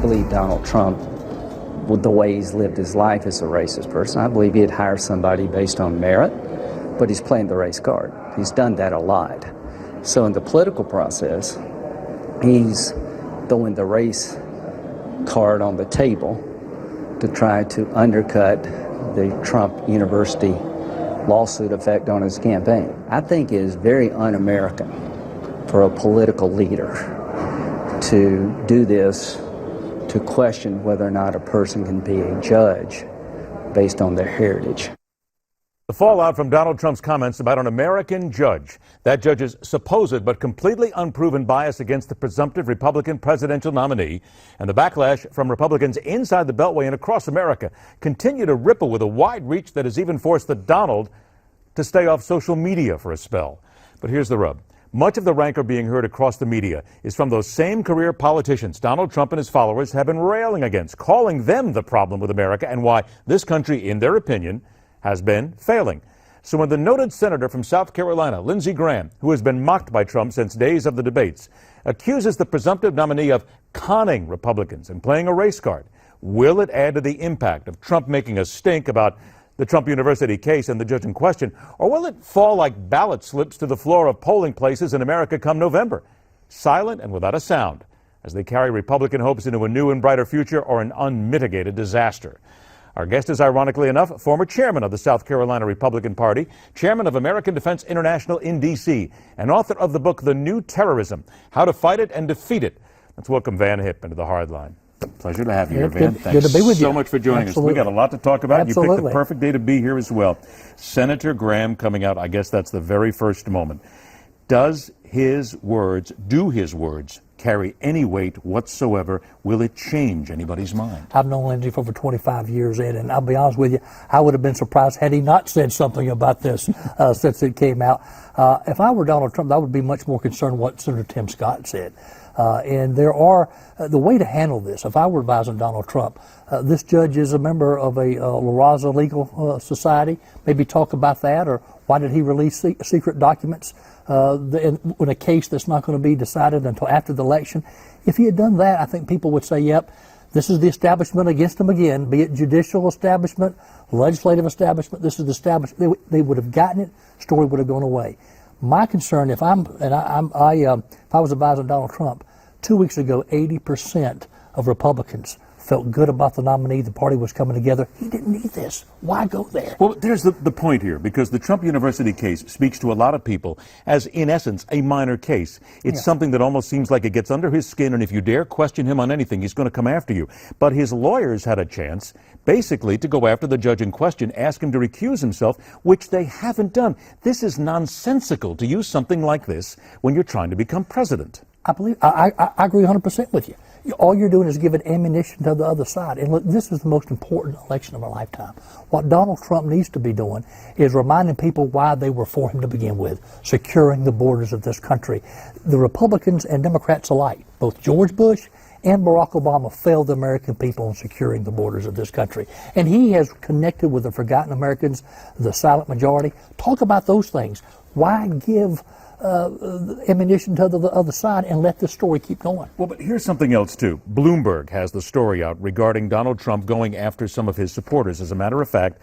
believe Donald Trump, with the way he's lived his life, is a racist person. I believe he'd hire somebody based on merit, but he's playing the race card. He's done that a lot. So in the political process, he's throwing the race card on the table to try to undercut the Trump University lawsuit effect on his campaign. I think it is very un-American for a political leader to do this, to question whether or not a person can be a judge based on their heritage. The fallout from Donald Trump's comments about an American judge, that judge's supposed but completely unproven bias against the presumptive Republican presidential nominee, and the backlash from Republicans inside the Beltway and across America continue to ripple with a wide reach that has even forced the Donald to stay off social media for a spell. But here's the rub. Much of the rancor being heard across the media is from those same career politicians Donald Trump and his followers have been railing against, calling them the problem with America and why this country, in their opinion, has been failing. So when the noted senator from South Carolina, Lindsey Graham, who has been mocked by Trump since days of the debates, accuses the presumptive nominee of conning Republicans and playing a race card, will it add to the impact of Trump making a stink about the Trump University case and the judge in question, or will it fall like ballot slips to the floor of polling places in America come November, silent and without a sound, as they carry Republican hopes into a new and brighter future or an unmitigated disaster? Our guest is, ironically enough, former chairman of the South Carolina Republican Party, chairman of American Defense International in D.C., and author of the book, The New Terrorism, How to Fight It and Defeat It. Let's welcome Van Hipp into the Hardline. Pleasure to have you here, Van. Thanks good to be with you. So much for joining us. We got a lot to talk about. You picked the perfect day to be here as well. Senator Graham coming out, I guess that's the very first moment. Do his words carry any weight whatsoever? Will it change anybody's mind? I've known Lindsey for over 25 years, Ed, and I'll be honest with you, I would have been surprised had he not said something about this since it came out. If I were Donald Trump, I would be much more concerned what Senator Tim Scott said. And there are, the way to handle this, if I were advising Donald Trump, this judge is a member of a La Raza legal society. Maybe talk about that, or why did he release secret documents in a case that's not going to be decided until after the election? If he had done that, I think people would say, yep, this is the establishment against him again, be it judicial establishment, legislative establishment, this is the establishment. They would have gotten it, story would have gone away. My concern, if I was advising Donald Trump, 2 weeks ago, 80% of Republicans felt good about the nominee. The party was coming together. He didn't need this. Why go there? Well, there's the point here, because the Trump University case speaks to a lot of people as, in essence, a minor case. It's something that almost seems like it gets under his skin, and if you dare question him on anything, he's going to come after you. But his lawyers had a chance, basically, to go after the judge in question, ask him to recuse himself, which they haven't done. This is nonsensical to use something like this when you're trying to become president. I agree 100% with you. All you're doing is giving ammunition to the other side. And look, this is the most important election of our lifetime. What Donald Trump needs to be doing is reminding people why they were for him to begin with, securing the borders of this country. The Republicans and Democrats alike, both George Bush and Barack Obama, failed the American people in securing the borders of this country. And he has connected with the forgotten Americans, the silent majority. Talk about those things. Why give ammunition to the other side and let this story keep going? Well, but here's something else, too. Bloomberg has the story out regarding Donald Trump going after some of his supporters. As a matter of fact,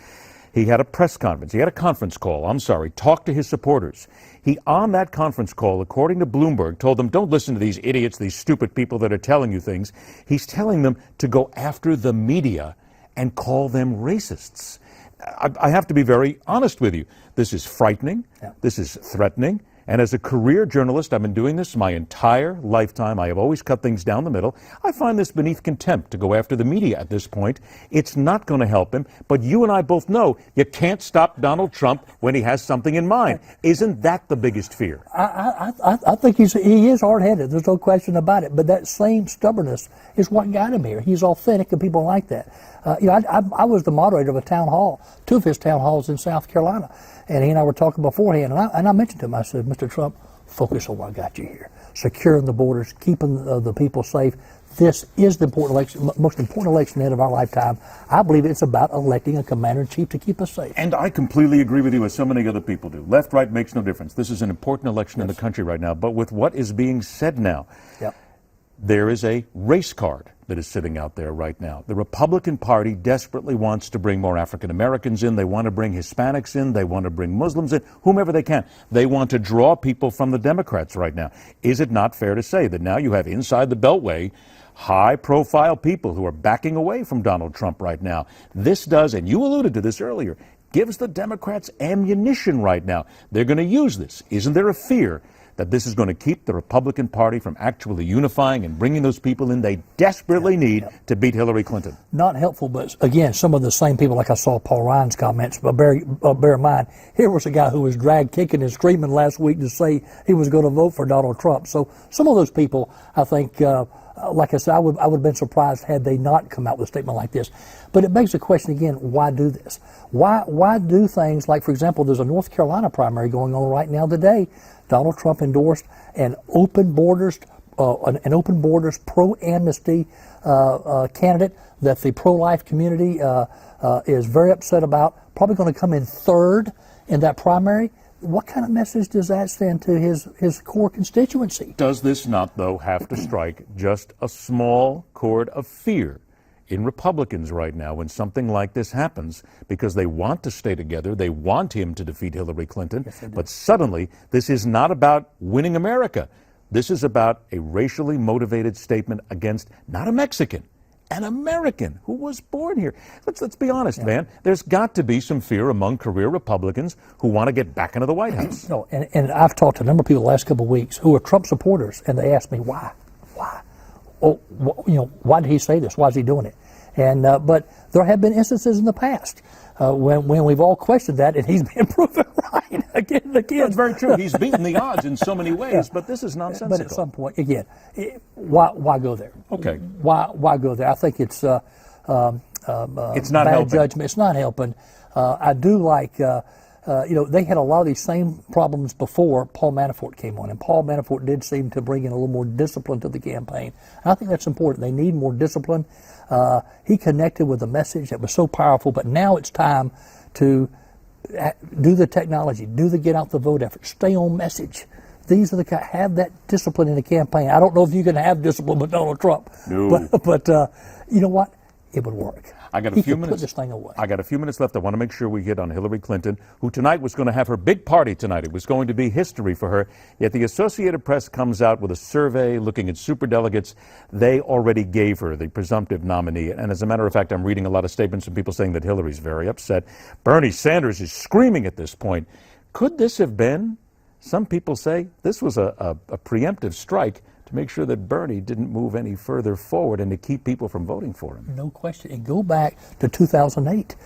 he had a press conference. He had a conference call, talked to his supporters. He, on that conference call, according to Bloomberg, told them, don't listen to these idiots, these stupid people that are telling you things. He's telling them to go after the media and call them racists. I have to be very honest with you. This is frightening. Yeah. This is threatening. And as a career journalist, I've been doing this my entire lifetime. I have always cut things down the middle. I find this beneath contempt to go after the media at this point. It's not going to help him. But you and I both know you can't stop Donald Trump when he has something in mind. Isn't that the biggest fear? I think he is hard-headed. There's no question about it. But that same stubbornness is what got him here. He's authentic, and people like that. I was the moderator of a town hall, 2 of his town halls in South Carolina. And he and I were talking beforehand, and I mentioned to him, I said, Mr. Trump, focus on what got you here. Securing the borders, keeping the people safe. This is the most important election of our lifetime. I believe it's about electing a commander-in-chief to keep us safe. And I completely agree with you, as so many other people do. Left, right makes no difference. This is an important election in the country right now. But with what is being said now, there is a race card that is sitting out there right now. The Republican Party desperately wants to bring more African Americans in. They want to bring Hispanics in. They want to bring Muslims in, whomever they can. They want to draw people from the Democrats right now. Is it not fair to say that now you have inside the Beltway high-profile people who are backing away from Donald Trump right now? This does, and you alluded to this earlier, gives the Democrats ammunition right now. They're going to use this. Isn't there a fear that this is going to keep the Republican Party from actually unifying and bringing those people in they desperately need to beat Hillary Clinton? Not helpful, but again, some of the same people, like I saw Paul Ryan's comments, but bear in mind, here was a guy who was dragged kicking and screaming last week to say he was going to vote for Donald Trump. So some of those people, I think, like I said, I would have been surprised had they not come out with a statement like this. But it begs the question again, why do this? Why do things like, for example, there's a North Carolina primary going on right now today. Donald Trump endorsed an open borders pro-amnesty candidate that the pro-life community is very upset about, probably going to come in third in that primary. What kind of message does that send to his core constituency? Does this not, though, have to strike just a small chord of fear in Republicans right now when something like this happens, because they want to stay together, they want him to defeat Hillary Clinton, yes, but suddenly this is not about winning America. This is about a racially motivated statement against not a Mexican, an American who was born here. Let's be honest, man. There's got to be some fear among career Republicans who want to get back into the White House. No, and I've talked to a number of people the last couple of weeks who are Trump supporters, and they ask me why. Oh, why did he say this? Why is he doing it? And but there have been instances in the past when we've all questioned that, and he's been proven right again and again. That's very true. He's beaten the odds in so many ways, but this is nonsensical. But at some point, again, why go there? Okay. Why go there? I think it's not bad helping. judgment. It's not helping. I do like. They had a lot of these same problems before Paul Manafort came on, and Paul Manafort did seem to bring in a little more discipline to the campaign. And I think that's important. They need more discipline. He connected with a message that was so powerful, but now it's time to do the technology, do the get out the vote effort, stay on message. These are the have that discipline in the campaign. I don't know if you can have discipline with Donald Trump, no. but you know what? It would work. I got a few minutes. Put this thing away. I got a few minutes left. I want to make sure we hit on Hillary Clinton, who tonight was going to have her big party tonight. It was going to be history for her. Yet the Associated Press comes out with a survey looking at superdelegates. They already gave her the presumptive nominee. And as a matter of fact, I'm reading a lot of statements from people saying that Hillary's very upset. Bernie Sanders is screaming at this point. Could this have been, some people say, this was a preemptive strike to make sure that Bernie didn't move any further forward and to keep people from voting for him? No question. And go back to 2008.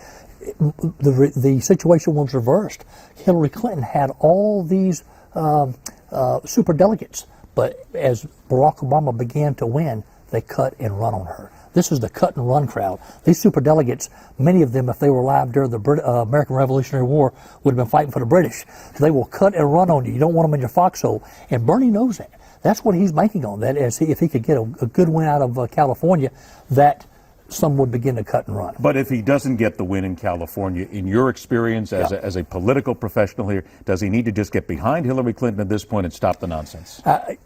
The situation was reversed. Hillary Clinton had all these superdelegates, but as Barack Obama began to win, they cut and run on her. This is the cut and run crowd. These superdelegates, many of them, if they were alive during the American Revolutionary War, would have been fighting for the British. So they will cut and run on you. You don't want them in your foxhole. And Bernie knows that. That's what he's banking on. That is, if he could get a good win out of California, that some would begin to cut and run. But if he doesn't get the win in California, in your experience as a political professional here, does he need to just get behind Hillary Clinton at this point and stop the nonsense? A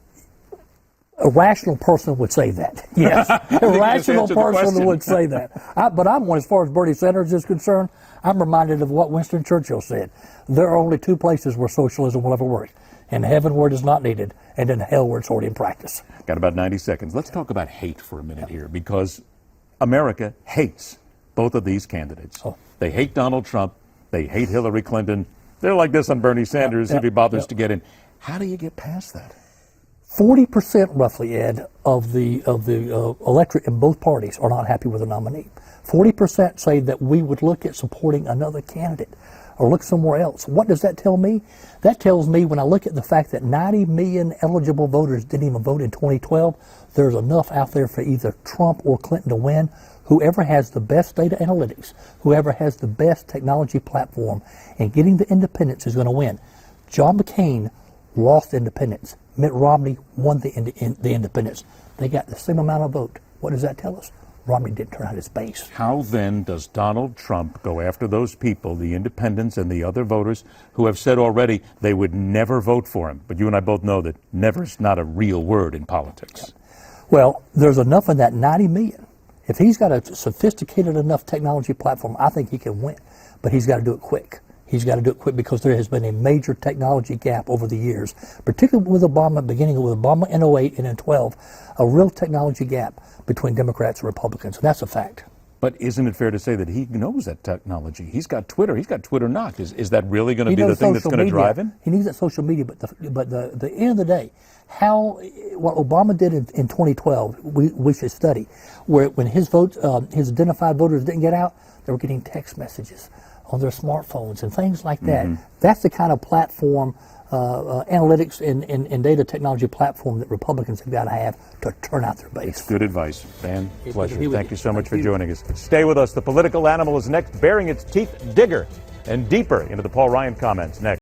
rational person would say that. Yes, a rational person would say that. But I'm one, as far as Bernie Sanders is concerned, I'm reminded of what Winston Churchill said. There are only two places where socialism will ever work. In heaven where it is not needed, and in hell where it's already in practice. Got about 90 seconds. Let's talk about hate for a minute here, because America hates both of these candidates. They hate Donald Trump. They hate Hillary Clinton. They're like this on Bernie Sanders if he bothers to get in. How do you get past that? 40% roughly, Ed, of the electorate in both parties are not happy with the nominee. 40% say that we would look at supporting another candidate or look somewhere else. What does that tell me? That tells me, when I look at the fact that 90 million eligible voters didn't even vote in 2012, there's enough out there for either Trump or Clinton to win. Whoever has the best data analytics, whoever has the best technology platform, and getting the independents is going to win. John McCain lost independents. Mitt Romney won the independents. They got the same amount of vote. What does that tell us? Romney didn't turn out his base. How then does Donald Trump go after those people, the independents and the other voters, who have said already they would never vote for him? But you and I both know that never is not a real word in politics. Well, there's enough in that 90 million. If he's got a sophisticated enough technology platform, I think he can win. But he's got to do it quick. He's got to do it quick because there has been a major technology gap over the years, particularly with Obama, beginning with Obama in 08 and in 12, a real technology gap between Democrats and Republicans. And that's a fact. But isn't it fair to say that he knows that technology? He's got Twitter. He's got Twitter knocked. Is that really going to be the thing that's going to drive him? He needs that social media. But the end of the day, what Obama did in 2012, we should study. Where when his votes, his identified voters didn't get out, they were getting text messages on their smartphones and things like that. That's the kind of platform, analytics and data technology platform that Republicans have got to have to turn out their base. It's good advice. Van, pleasure. Thank you so much for joining us. Stay with us. The political animal is next, bearing its teeth digger and deeper into the Paul Ryan comments next.